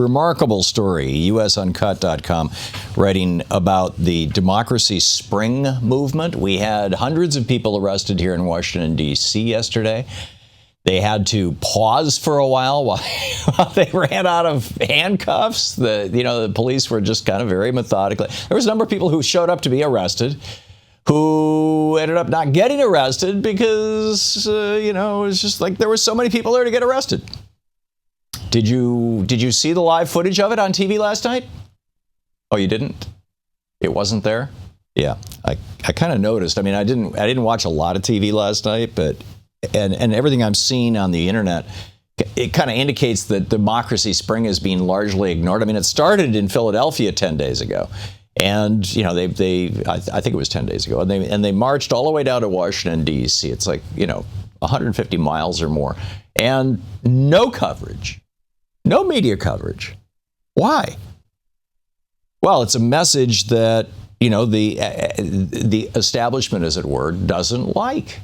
remarkable story. USUncut.com writing about the Democracy Spring movement. We had hundreds of people arrested here in Washington, D.C. yesterday. They had to pause for a while they ran out of handcuffs. The police were just kind of very methodically. There was a number of people who showed up to be arrested who ended up not getting arrested because, it was just like there were so many people there to get arrested. Did you see the live footage of it on TV last night? Oh, you didn't? It wasn't there? Yeah, I kind of noticed. I mean, I didn't watch a lot of TV last night, but and everything I'm seeing on the internet, it kind of indicates that Democracy Spring is being largely ignored. I mean, it started in Philadelphia 10 days ago. And, I think it was 10 days ago. And they marched all the way down to Washington, D.C. It's like, 150 miles or more. And no coverage. No media coverage. Why? Well, it's a message that, the establishment, as it were, doesn't like.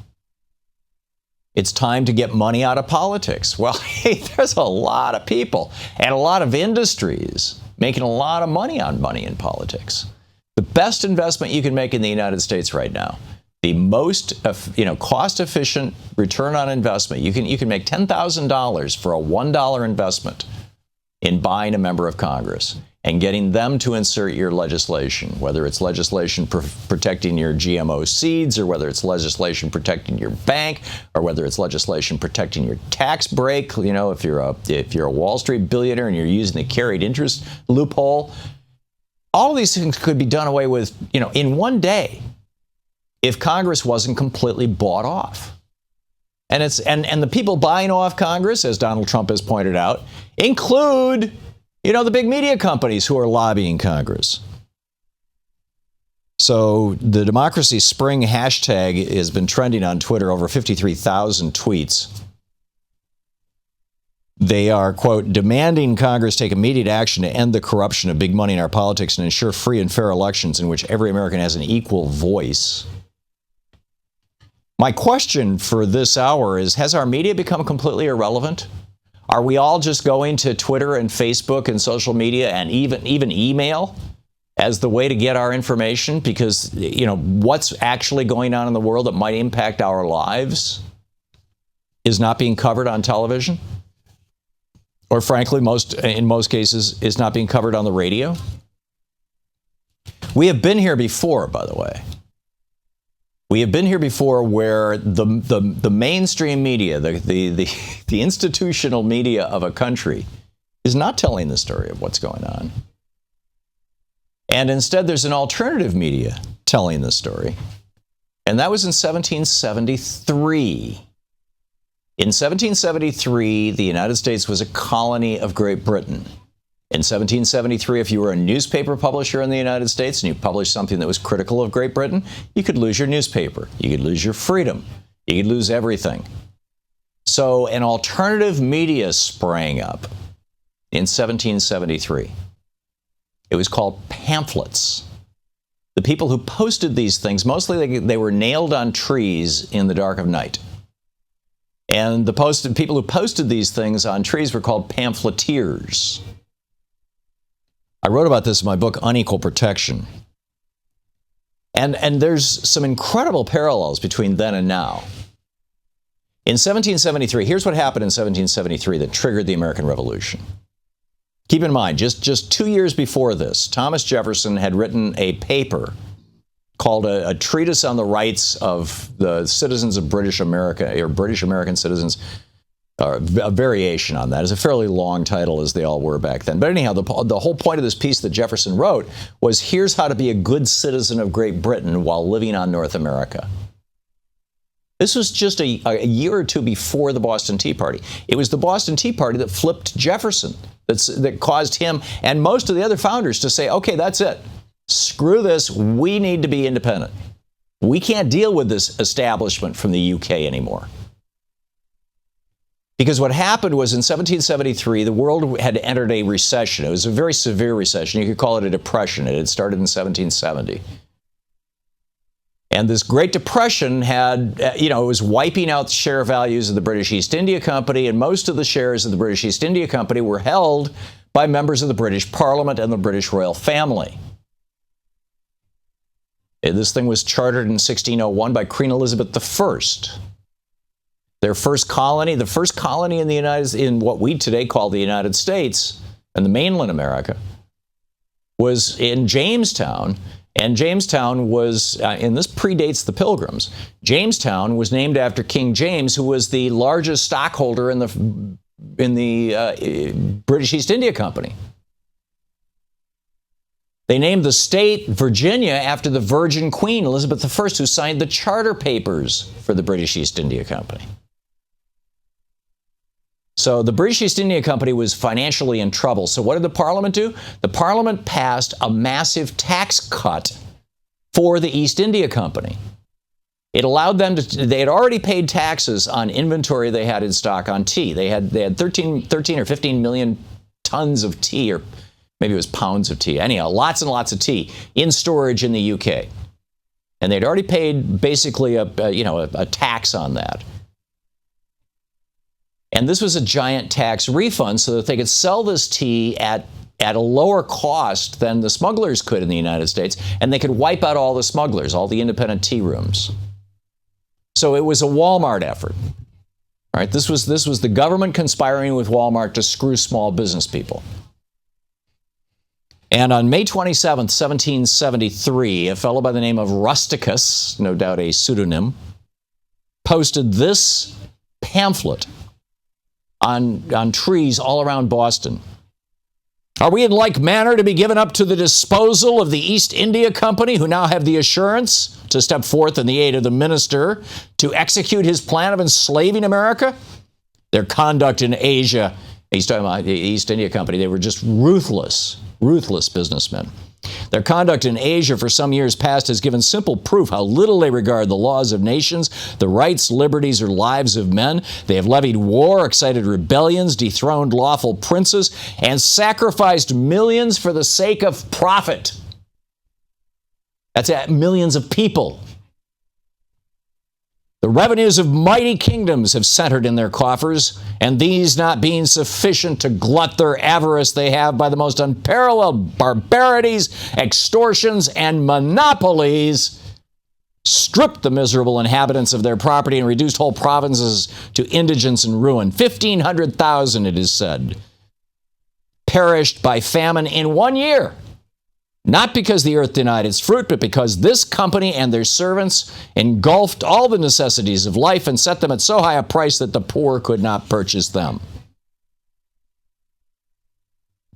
It's time to get money out of politics. Well, hey, there's a lot of people and a lot of industries making a lot of money on money in politics. The best investment you can make in the United States right now, the most cost-efficient return on investment, you can make $10,000 for a $1 investment in buying a member of Congress and getting them to insert your legislation, whether it's legislation protecting your GMO seeds, or whether it's legislation protecting your bank, or whether it's legislation protecting your tax break. If you're a Wall Street billionaire and you're using the carried interest loophole, all of these things could be done away with, in one day, if Congress wasn't completely bought off. And the people buying off Congress, as Donald Trump has pointed out, include the big media companies who are lobbying Congress. So the Democracy Spring hashtag has been trending on Twitter, over 53,000 tweets. They are, quote, demanding Congress take immediate action to end the corruption of big money in our politics and ensure free and fair elections in which every American has an equal voice. My question for this hour is, has our media become completely irrelevant? Are we all just going to Twitter and Facebook and social media and even email as the way to get our information? Because, what's actually going on in the world that might impact our lives is not being covered on television? Or frankly, in most cases, is not being covered on the radio? We have been here before, by the way. We have been here before where the mainstream media, the institutional media of a country is not telling the story of what's going on. And instead, there's an alternative media telling the story. And that was in 1773. In 1773, the United States was a colony of Great Britain. In 1773, if you were a newspaper publisher in the United States and you published something that was critical of Great Britain, you could lose your newspaper. You could lose your freedom. You could lose everything. So an alternative media sprang up in 1773. It was called pamphlets. The people who posted these things, mostly they were nailed on trees in the dark of night. And the people who posted these things on trees were called pamphleteers. I wrote about this in my book, Unequal Protection. And there's some incredible parallels between then and now. In 1773, here's what happened in 1773 that triggered the American Revolution. Keep in mind, just 2 years before this, Thomas Jefferson had written a paper called a Treatise on the Rights of the Citizens of British America, or British American Citizens, a variation on that. It's a fairly long title, as they all were back then. But anyhow, the whole point of this piece that Jefferson wrote was, here's how to be a good citizen of Great Britain while living on North America. This was just a year or two before the Boston Tea Party. It was the Boston Tea Party that flipped Jefferson, that caused him and most of the other founders to say, okay, that's it. Screw this. We need to be independent. We can't deal with this establishment from the UK anymore. Because what happened was in 1773, the world had entered a recession. It was a very severe recession. You could call it a depression. It had started in 1770. And this Great Depression had, it was wiping out the share values of the British East India Company, and most of the shares of the British East India Company were held by members of the British Parliament and the British royal family. This thing was chartered in 1601 by Queen Elizabeth I. Their first colony, the first colony in what we today call the United States and the mainland America, was in Jamestown. And Jamestown was, and this predates the Pilgrims, Jamestown was named after King James, who was the largest stockholder in the British East India Company. They named the state Virginia after the Virgin Queen, Elizabeth I, who signed the charter papers for the British East India Company. So the British East India Company was financially in trouble. So what did the Parliament do? The Parliament passed a massive tax cut for the East India Company. It allowed them to, they had already paid taxes on inventory they had in stock on tea. They had 13 or 15 million tons of tea, or maybe it was pounds of tea. Anyhow, lots and lots of tea in storage in the UK. And they'd already paid basically a tax on that. And this was a giant tax refund so that they could sell this tea at a lower cost than the smugglers could in the United States, and they could wipe out all the smugglers, all the independent tea rooms. So it was a Walmart effort. All right, this was the government conspiring with Walmart to screw small business people. And on May 27th, 1773, a fellow by the name of Rusticus, no doubt a pseudonym, posted this pamphlet on trees all around Boston. Are we in like manner to be given up to the disposal of the East India Company, who now have the assurance to step forth in the aid of the minister to execute his plan of enslaving America? Their conduct in Asia, he's talking about the East India Company, they were just ruthless businessmen. Their conduct in Asia for some years past has given simple proof how little they regard the laws of nations, the rights, liberties, or lives of men. They have levied war, excited rebellions, dethroned lawful princes, and sacrificed millions for the sake of profit. That's millions of people. The revenues of mighty kingdoms have centered in their coffers, and these not being sufficient to glut their avarice, they have, by the most unparalleled barbarities, extortions, and monopolies, stripped the miserable inhabitants of their property and reduced whole provinces to indigence and ruin. 1,500,000, it is said, perished by famine in 1 year. Not because the earth denied its fruit, but because this company and their servants engulfed all the necessities of life and set them at so high a price that the poor could not purchase them.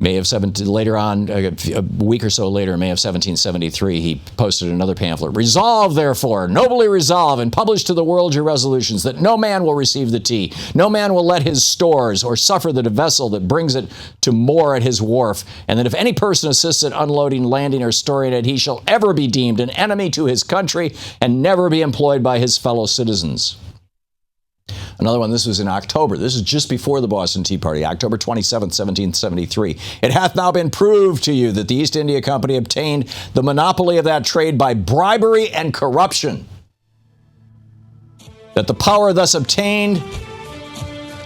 Later on, a week or so later, May of 1773, he posted another pamphlet. Resolve, therefore, nobly resolve, and publish to the world your resolutions, that no man will receive the tea, no man will let his stores, or suffer the vessel that brings it to moor at his wharf, and that if any person assists at unloading, landing, or storing it, he shall ever be deemed an enemy to his country, and never be employed by his fellow citizens. Another one, this was in October. This is just before the Boston Tea Party, October 27th, 1773. It hath now been proved to you that the East India Company obtained the monopoly of that trade by bribery and corruption. That the power thus obtained,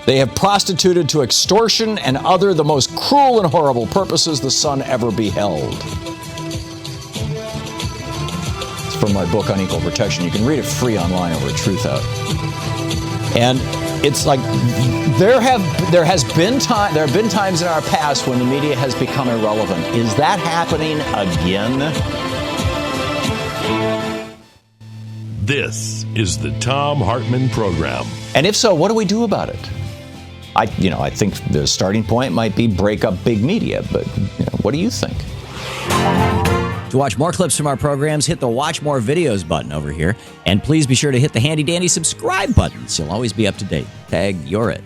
they have prostituted to extortion and other the most cruel and horrible purposes the sun ever beheld. It's from my book, Unequal Protection. You can read it free online over at Truthout. And it's like there have been times in our past when the media has become irrelevant. Is that happening again? This is the Thom Hartmann Program. And if so, what do we do about it? I think the starting point might be break up big media, but what do you think? To watch more clips from our programs, hit the Watch More Videos button over here. And please be sure to hit the handy-dandy subscribe button so you'll always be up to date. Tag, you're it.